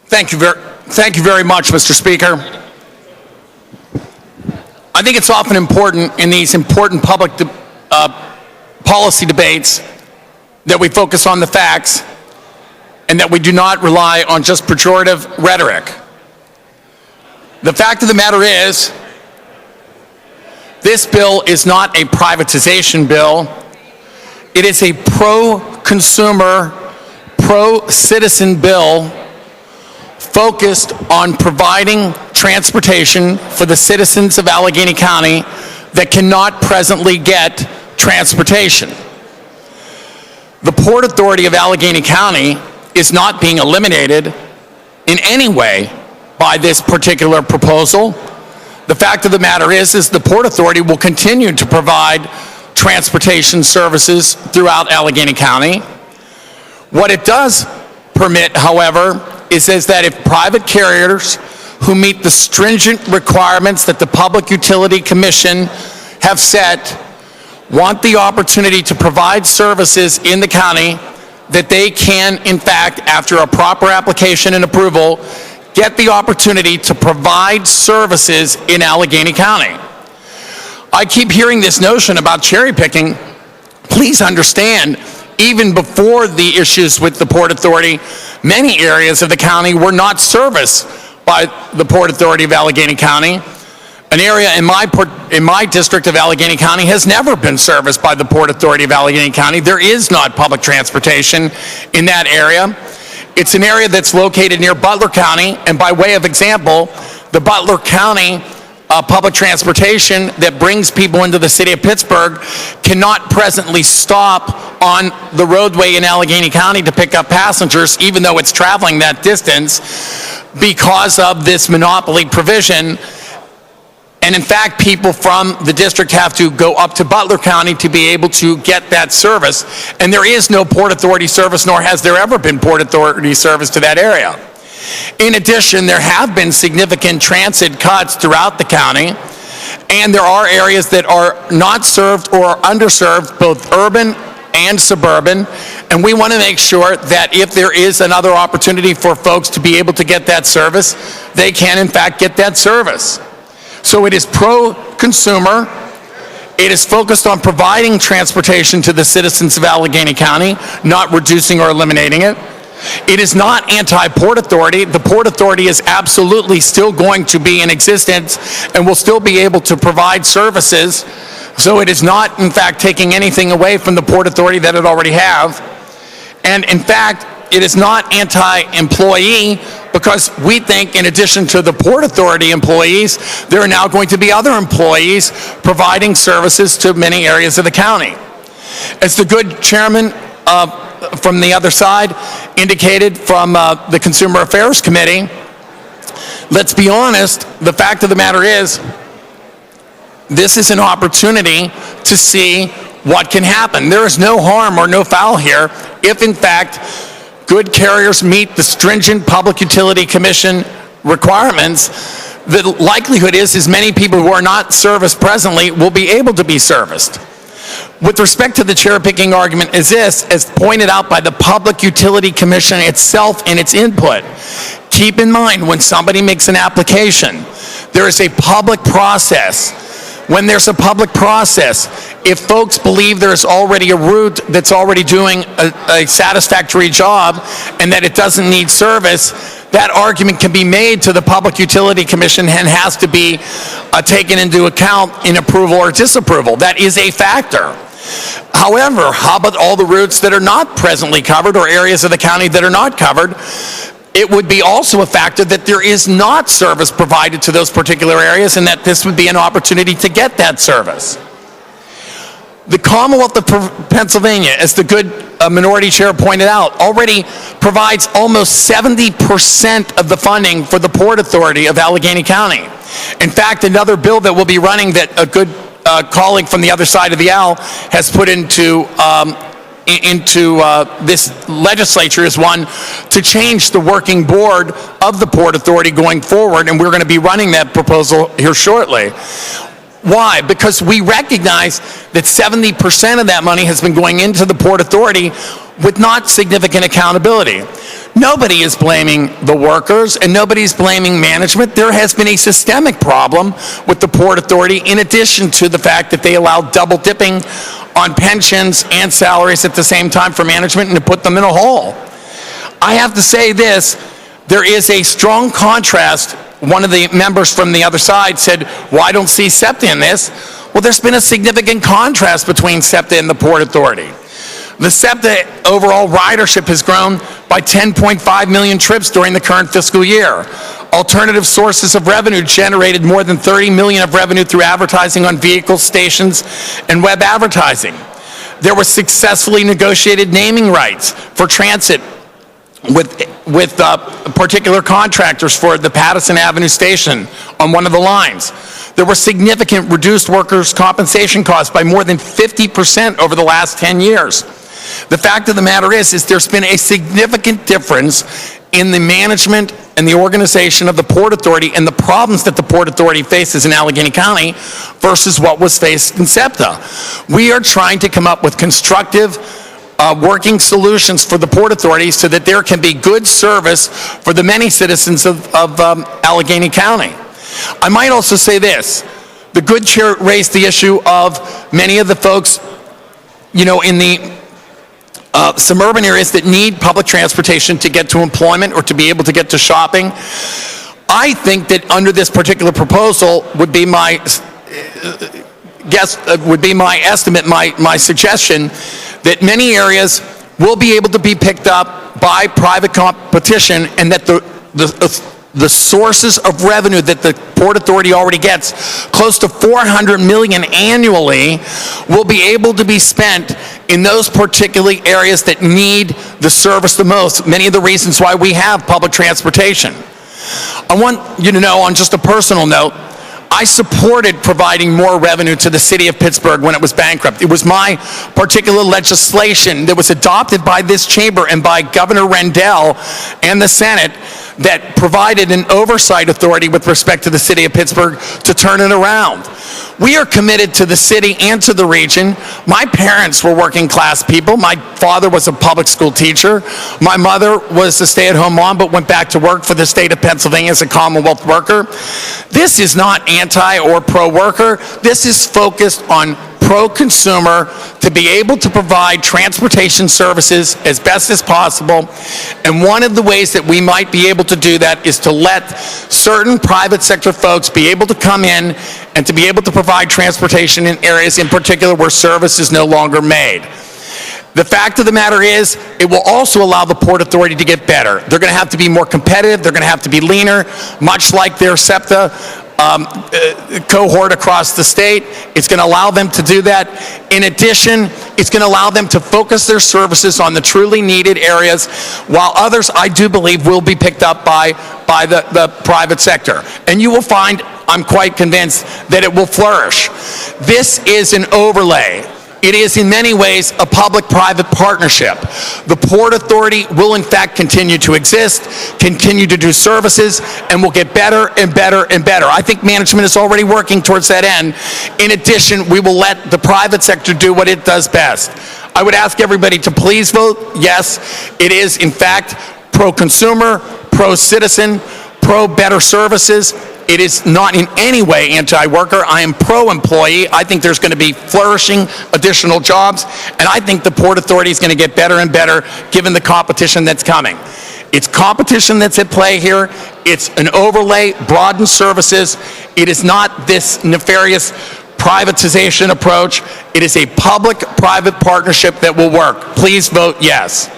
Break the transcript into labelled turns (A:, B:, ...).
A: Thank you very much, Mr. Speaker. I think it's often important in these important public policy debates that we focus on the facts and that we do not rely on just pejorative rhetoric. The fact of the matter is, this bill is not a privatization bill. It is a pro-consumer, pro-citizen bill focused on providing transportation for the citizens of Allegheny County that cannot presently get transportation. The Port Authority of Allegheny County is not being eliminated in any way by this particular proposal. The fact of the matter is the Port Authority will continue to provide transportation services throughout Allegheny County. What it does permit, however, is that if private carriers who meet the stringent requirements that the Public Utility Commission have set want the opportunity to provide services in the county, that they can, in fact, after a proper application and approval, get the opportunity to provide services in Allegheny County. I keep hearing this notion about cherry picking. Please understand, even before the issues with the Port Authority, many areas of the county were not serviced by the Port Authority of Allegheny County. An area in my district of Allegheny County has never been serviced by the Port Authority of Allegheny County. There is not public transportation in that area. It's an area that's located near Butler County, and by way of example, the Butler County public transportation that brings people into the city of Pittsburgh cannot presently stop on the roadway in Allegheny County to pick up passengers, even though it's traveling that distance, because of this monopoly provision. And in fact, people from the district have to go up to Butler County to be able to get that service. And there is no Port Authority service, nor has there ever been Port Authority service to that area. In addition, there have been significant transit cuts throughout the county, and there are areas that are not served or underserved, both urban and suburban, and we want to make sure that if there is another opportunity for folks to be able to get that service, they can in fact get that service. So it is pro-consumer. It is focused on providing transportation to the citizens of Allegheny County, not reducing or eliminating it. It is not anti-Port Authority. The Port Authority is absolutely still going to be in existence and will still be able to provide services. So it is not, in fact, taking anything away from the Port Authority that it already have. And in fact, it is not anti-employee, because we think in addition to the Port Authority employees, there are now going to be other employees providing services to many areas of the county. As the good chairman from the other side indicated from the Consumer Affairs Committee, let's be honest, the fact of the matter is, this is an opportunity to see what can happen. There is no harm or no foul here if, in fact, good carriers meet the stringent Public Utility Commission requirements. The likelihood is many people who are not serviced presently will be able to be serviced. With respect to the cherry-picking argument is this, as pointed out by the Public Utility Commission itself in its input. Keep in mind, when somebody makes an application, there is a public process. When there's a public process, if folks believe there's already a route that's already doing a satisfactory job and that it doesn't need service, that argument can be made to the Public Utility Commission and has to be taken into account in approval or disapproval. That is a factor. However, how about all the routes that are not presently covered or areas of the county that are not covered? It would be also a factor that there is not service provided to those particular areas and that this would be an opportunity to get that service. The Commonwealth of Pennsylvania, as the good minority chair pointed out, already provides almost 70% of the funding for the Port Authority of Allegheny County. In fact, another bill that will be running that a good colleague from the other side of the aisle has put into this legislature is one to change the working board of the Port Authority going forward, and we're going to be running that proposal here shortly. Why? Because we recognize that 70% of that money has been going into the Port Authority with not significant accountability. Nobody is blaming the workers and nobody's blaming management. There has been a systemic problem with the Port Authority in addition to the fact that they allow double dipping on pensions and salaries at the same time for management and to put them in a hole. I have to say this, there is a strong contrast. One of the members from the other side said, well, I don't see SEPTA in this. Well, there's been a significant contrast between SEPTA and the Port Authority. The SEPTA overall ridership has grown by 10.5 million trips during the current fiscal year. Alternative sources of revenue generated more than 30 million of revenue through advertising on vehicle stations and web advertising. There were successfully negotiated naming rights for transit with particular contractors for the Patterson Avenue station on one of the lines. There were significant reduced workers' compensation costs by more than 50% over the last 10 years. The fact of the matter is there's been a significant difference in the management and the organization of the Port Authority and the problems that the Port Authority faces in Allegheny County versus what was faced in SEPTA. We are trying to come up with constructive working solutions for the Port Authority so that there can be good service for the many citizens of Allegheny County. I might also say this. The good chair raised the issue of many of the folks, in the suburban areas that need public transportation to get to employment or to be able to get to shopping. I think that under this particular proposal would be my estimate, my suggestion, that many areas will be able to be picked up by private competition and that the sources of revenue that the Port Authority already gets, close to $400 million annually, will be able to be spent in those particular areas that need the service the most. Many of the reasons why we have public transportation. I want you to know, on just a personal note, I supported providing more revenue to the city of Pittsburgh when it was bankrupt. It was my particular legislation that was adopted by this chamber and by Governor Rendell and the Senate that provided an oversight authority with respect to the city of Pittsburgh to turn it around. We are committed to the city and to the region. My parents were working class people. My father was a public school teacher. My mother was a stay-at-home mom but went back to work for the state of Pennsylvania as a Commonwealth worker. This is not anti or pro-worker. This is focused on pro-consumer to be able to provide transportation services as best as possible. And one of the ways that we might be able to do that is to let certain private sector folks be able to come in and to be able to provide transportation in areas in particular where service is no longer made. The fact of the matter is, it will also allow the Port Authority to get better. They're going to have to be more competitive. They're going to have to be leaner, much like their SEPTA cohort across the state. It's going to allow them to do that. In addition, it's going to allow them to focus their services on the truly needed areas, while others, I do believe, will be picked up by the private sector. And you will find, I'm quite convinced, that it will flourish. This is an overlay. It is in many ways a public-private partnership. The Port Authority will in fact continue to exist, continue to do services, and will get better and better and better. I think management is already working towards that end. In addition, we will let the private sector do what it does best. I would ask everybody to please vote yes. It is in fact pro-consumer, pro-citizen, pro-better services. It is not in any way anti-worker. I am pro-employee. I think there's going to be flourishing additional jobs, and I think the Port Authority is going to get better and better given the competition that's coming. It's competition that's at play here. It's an overlay, broadened services. It is not this nefarious privatization approach. It is a public-private partnership that will work. Please vote yes.